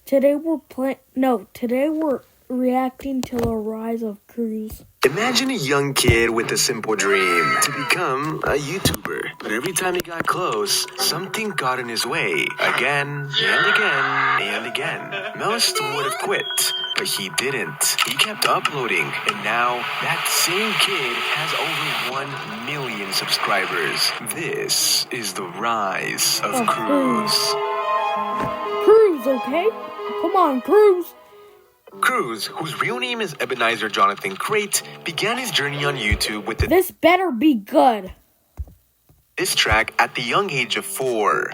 Today we're reacting to the rise of Cruz. Imagine a young kid with a simple dream to become a YouTuber. But every time he got close, something got in his way. Again and again and again. Most would have quit, but he didn't. He kept uploading, and now that same kid has over 1 million subscribers. This is the rise of Cruz. Cruz, okay? Come on, Cruz. Cruz, whose real name is Ebenezer Jonathan Crate, began his journey on YouTube with This better be good. This track at the young age of 4.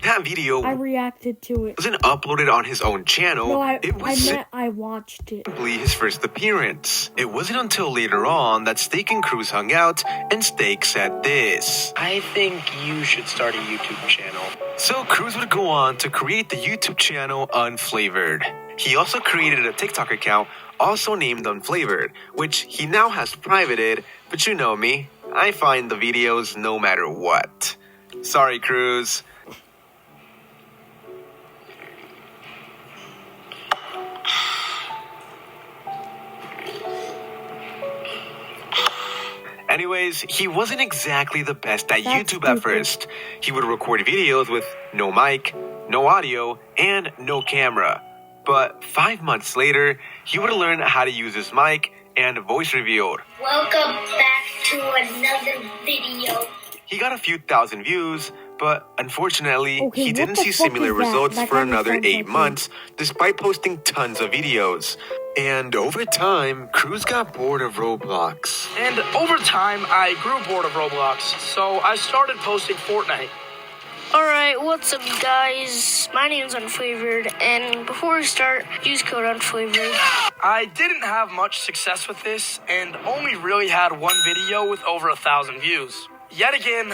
That video I reacted to it. wasn't uploaded on his own channel. No, it was I watched it. simply his first appearance. It wasn't until later on that Steak and Cruz hung out, and Steak said this: I think you should start a YouTube channel. So Cruz would go on to create the YouTube channel Unflavored. He also created a TikTok account also named Unflavored, which he now has privated, but you know me, I find the videos no matter what. Sorry, Cruz. Anyways, he wasn't exactly the best at YouTube at first. He would record videos with no mic, no audio, and no camera. But 5 months later, he would learn how to use his mic and voice revealed. Welcome back to another video. He got a few thousand views, but unfortunately, he didn't see fuck similar is that? results That for kind of another sounds 8 like months, despite posting tons of videos. And over time, Cruz got bored of Roblox. And over time, I grew bored of Roblox, so I started posting Fortnite. Alright, what's up guys? My name's Unflavored, and before we start, use code Unflavored. I didn't have much success with this, and only really had one video with over 1,000 views. Yet again,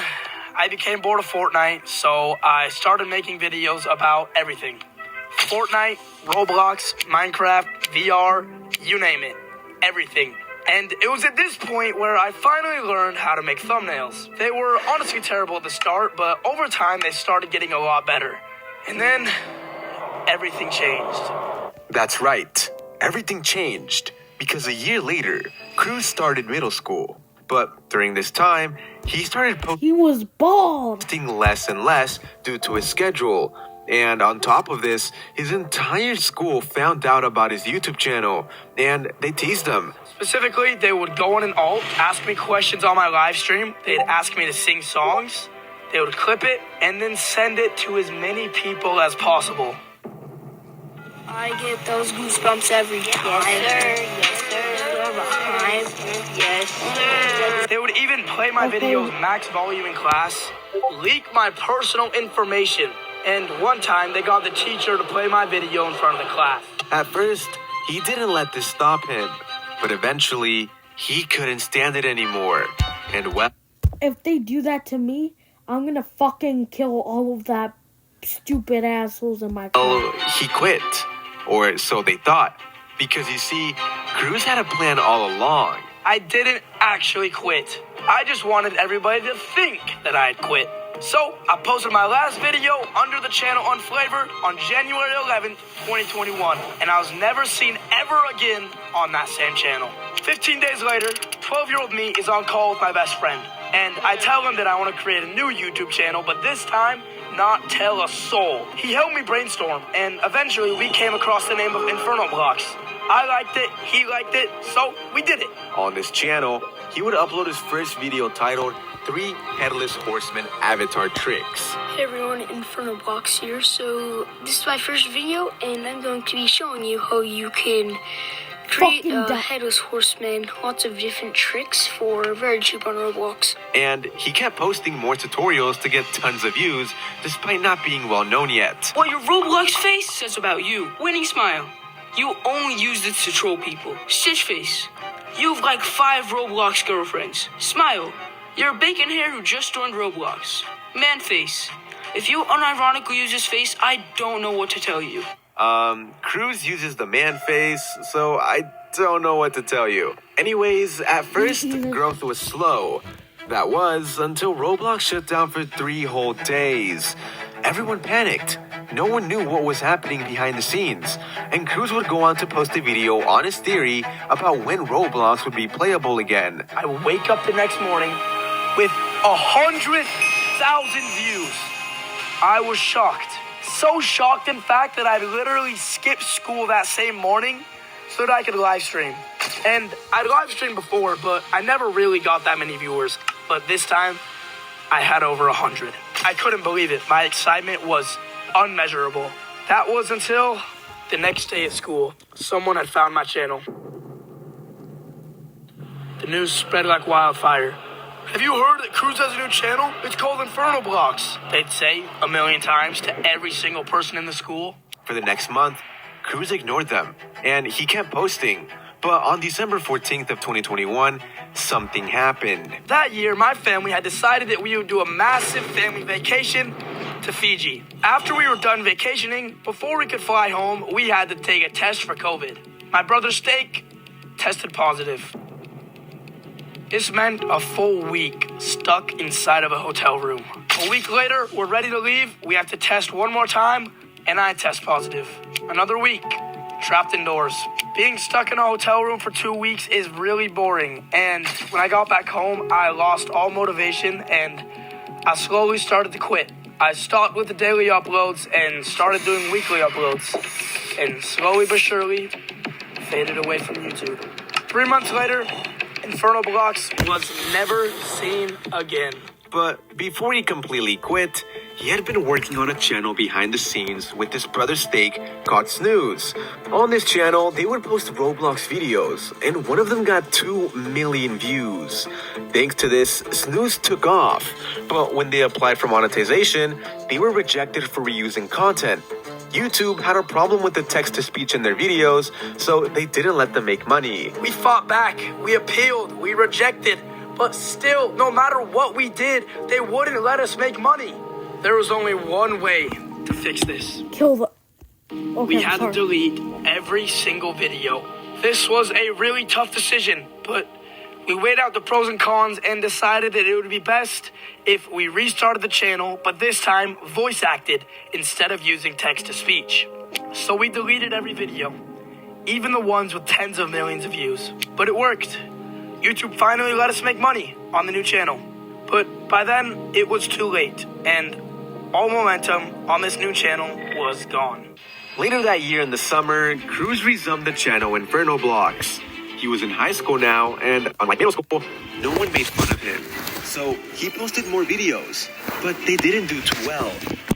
I became bored of Fortnite, so I started making videos about everything. Fortnite, Roblox, Minecraft, VR, you name it. Everything. And it was at this point where I finally learned how to make thumbnails. They were honestly terrible at the start, but over time they started getting a lot better. And then, everything changed. That's right. Everything changed because a year later, Cruz started middle school. But during this time, he started He was bald. posting less and less due to his schedule. And on top of this, his entire school found out about his YouTube channel, and they teased him. Specifically, they would go on an alt, ask me questions on my live stream. They'd ask me to sing songs. They would clip it and then send it to as many people as possible. I get those goosebumps every time. Yes, sir. They would even play my videos max volume in class, leak my personal information, and one time they got the teacher to play my video in front of the class. At first, he didn't let this stop him, but eventually, he couldn't stand it anymore. And well, If they do that to me, I'm gonna fucking kill all of that stupid assholes in my class. he quit. Or so they thought. Because you see, Cruz had a plan all along. I didn't actually quit. I just wanted everybody to think that I had quit. So, I posted my last video under the channel Unflavored on January 11th, 2021. And I was never seen ever again on that same channel. 15 days later, 12-year-old me is on call with my best friend. And I tell him that I want to create a new YouTube channel, but this time, not tell a soul. He helped me brainstorm, and eventually we came across the name of Inferno Blocks. I liked it, he liked it, so we did it. On this channel, he would upload his first video titled 3 Headless Horseman Avatar Tricks. Hey everyone, Inferno Blocks here. So this is my first video, and I'm going to be showing you how you can create a headless horseman, lots of different tricks for very cheap on Roblox. And he kept posting more tutorials to get tons of views, despite not being well known yet. What your Roblox face says about you. Winning smile. You only use this to troll people. Stitch face. You have like 5 Roblox girlfriends. Smile. You're a bacon hair who just joined Roblox. Man face. If you unironically use this face, I don't know what to tell you. Cruz uses the man face, so I don't know what to tell you. Anyways, at first, growth was slow. That was until Roblox shut down for 3 whole days. everyone panicked. No one knew what was happening behind the scenes, and Cruz would go on to post a video on his theory about when Roblox would be playable again. I wake up the next morning with 100,000 views. I was shocked. So shocked, in fact, that I literally skipped school that same morning so that I could live stream. And I'd live streamed before, but I never really got that many viewers. But this time, I had over 100. I couldn't believe it. My excitement was unmeasurable. That was until the next day at school. Someone had found my channel. The news spread like wildfire. Have you heard that Cruz has a new channel? It's called Inferno Blocks. They'd say 1,000,000 times to every single person in the school. For the next month, Cruz ignored them, and he kept posting. But on December 14th of 2021, something happened. That year, my family had decided that we would do a massive family vacation to Fiji. After we were done vacationing, before we could fly home, we had to take a test for COVID. My brother's steak tested positive. This meant a full week stuck inside of a hotel room. A week later, we're ready to leave. We have to test one more time, and I test positive. Another week, trapped indoors. Being stuck in a hotel room for 2 weeks is really boring. And when I got back home, I lost all motivation, and I slowly started to quit. I stopped with the daily uploads and started doing weekly uploads. And slowly but surely, faded away from YouTube. 3 months later, Inferno Blocks was never seen again. But before he completely quit, he had been working on a channel behind the scenes with his brother Steak called Snooze. On this channel, they would post Roblox videos, and one of them got 2 million views. Thanks to this, Snooze took off, but when they applied for monetization, they were rejected for reusing content. YouTube had a problem with the text-to-speech in their videos, so they didn't let them make money. We fought back, we appealed, we rejected, but still, no matter what we did, they wouldn't let us make money. There was only one way to fix this. Kill the... Okay, We had sorry. to delete every single video. This was a really tough decision, but we weighed out the pros and cons and decided that it would be best if we restarted the channel, but this time voice acted instead of using text-to-speech. So we deleted every video, even the ones with tens of millions of views. But it worked. YouTube finally let us make money on the new channel. But by then, it was too late, and all momentum on this new channel was gone. Later that year in the summer, Cruz resumed the channel Inferno Blocks. He was in high school now, and unlike middle school, no one made fun of him. So he posted more videos, but they didn't do too well.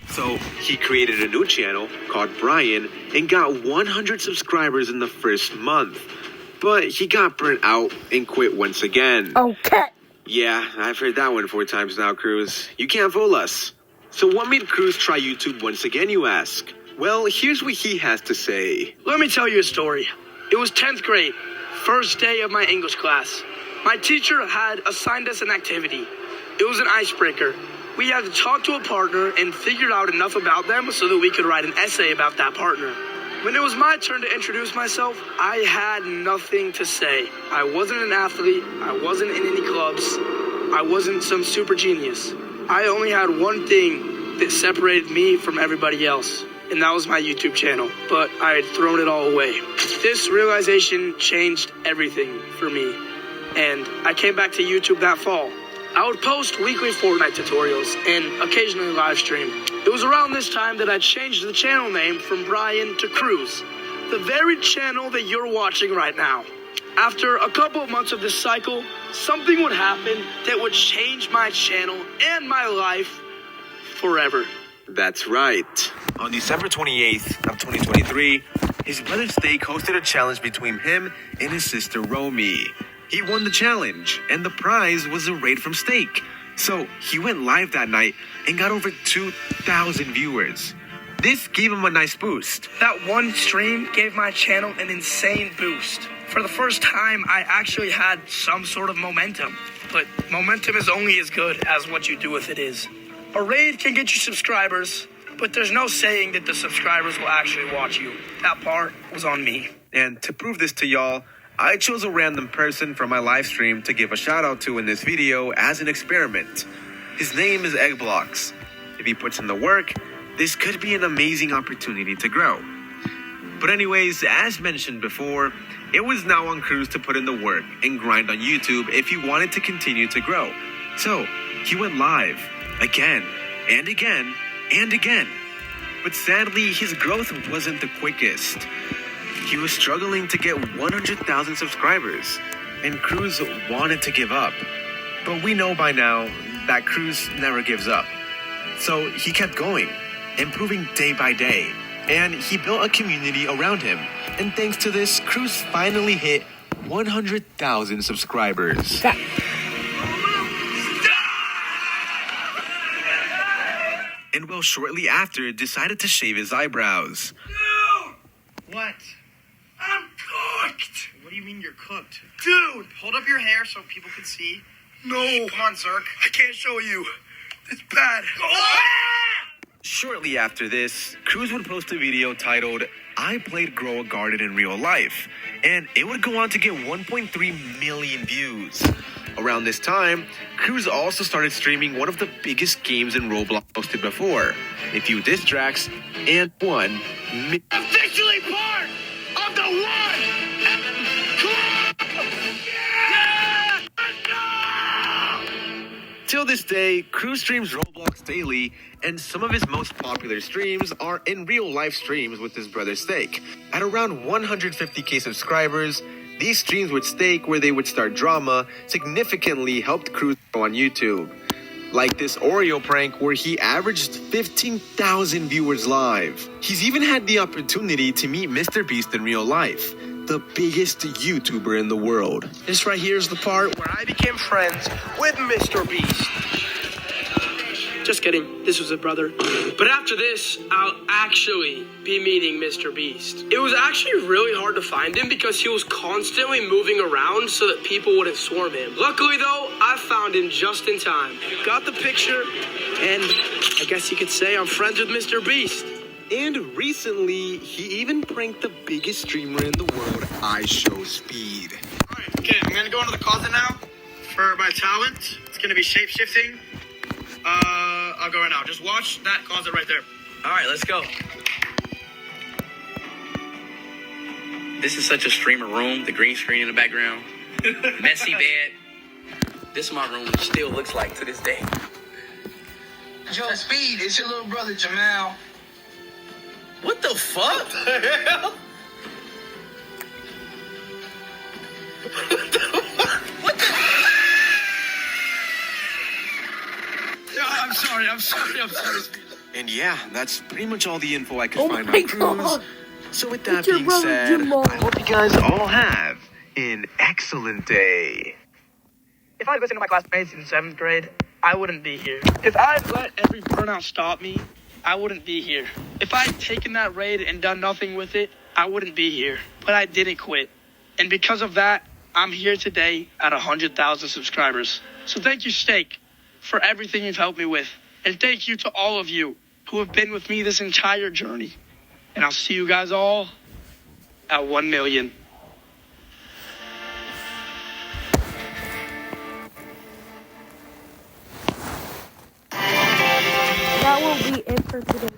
So he created a new channel called Brian and got 100 subscribers in the first month. But he got burnt out and quit once again. Okay. Yeah, I've heard that one 4 times now, Cruz. You can't fool us. So what made Cruz try YouTube once again, you ask? Well, here's what he has to say. Let me tell you a story. It was 10th grade, first day of my English class. My teacher had assigned us an activity. It was an icebreaker. We had to talk to a partner and figure out enough about them so that we could write an essay about that partner. When it was my turn to introduce myself, I had nothing to say. I wasn't an athlete. I wasn't in any clubs. I wasn't some super genius. I only had one thing that separated me from everybody else, and that was my YouTube channel. But I had thrown it all away. This realization changed everything for me, and I came back to YouTube that fall. I would post weekly Fortnite tutorials and occasionally live stream. It was around this time that I changed the channel name from Brian to Cruz, the very channel that you're watching right now. After a couple of months of this cycle, something would happen that would change my channel and my life forever. That's right. On December 28th of 2023, his brother Steak hosted a challenge between him and his sister Romy. He won the challenge, and the prize was a raid from Steak. So he went live that night and got over 2,000 viewers. This gave him a nice boost. That one stream gave my channel an insane boost. For the first time, I actually had some sort of momentum. But momentum is only as good as what you do with it is. A raid can get you subscribers, but there's no saying that the subscribers will actually watch you. That part was on me. And to prove this to y'all, I chose a random person from my live stream to give a shout out to in this video as an experiment. His name is Eggblocks. If he puts in the work, this could be an amazing opportunity to grow. But anyways, as mentioned before, it was now on Cruz to put in the work and grind on YouTube if he wanted to continue to grow. So, he went live again and again and again. But sadly, his growth wasn't the quickest. He was struggling to get 100,000 subscribers, and Cruz wanted to give up. But we know by now that Cruz never gives up. So he kept going, improving day by day, and he built a community around him. And thanks to this, Cruz finally hit 100,000 subscribers. And well, shortly after, decided to shave his eyebrows. Dude! What? I'm cooked! What do you mean you're cooked? Dude! Hold up your hair so people can see. No! Come on, Zerk. I can't show you. It's bad. Shortly after this, Cruz would post a video titled, I Played Grow a Garden in Real Life, and it would go on to get 1.3 million views. Around this time, Cruz also started streaming one of the biggest games in Roblox posted before, a few diss tracks, and one Officially part of the one! Till this day, Cruz streams Roblox daily, and some of his most popular streams are in real life streams with his brother Steak. At around 150k subscribers, these streams with Steak, where they would start drama, significantly helped Cruz grow on YouTube. Like this Oreo prank where he averaged 15,000 viewers live. He's even had the opportunity to meet Mr. Beast in real life, the biggest YouTuber in the world. This right here is the part where I became friends with Mr. Beast. Just kidding. This was a brother. But after this, I'll actually be meeting Mr. Beast. It was actually really hard to find him because he was constantly moving around so that people wouldn't swarm him. Luckily, though, I found him just in time. Got the picture, and I guess you could say I'm friends with Mr. Beast. And recently, he even pranked the biggest streamer in the world, iShowSpeed. Alright, okay, I'm gonna go into the closet now for my talent. It's gonna be shape-shifting. I'll go right now. Just watch that closet right there. Alright, let's go. This is such a streamer room. The green screen in the background. Messy bed. This is my room still looks like to this day. Yo, Speed, it's your little brother, Jamal. What the fuck? I'm sorry. And yeah, that's pretty much all the info I could Oh find my on Cruz. God. So with that It's your being brother, said, Jamal. I hope you guys all have an excellent day. If I listened to my classmates in 7th grade, I wouldn't be here. If I'd let every burnout stop me, I wouldn't be here. If I'd taken that raid and done nothing with it, I wouldn't be here. But I didn't quit. And because of that, I'm here today at 100,000 subscribers. So thank you, Steak, for everything you've helped me with. And thank you to all of you who have been with me this entire journey. And I'll see you guys all at 1 million. That will be it for today.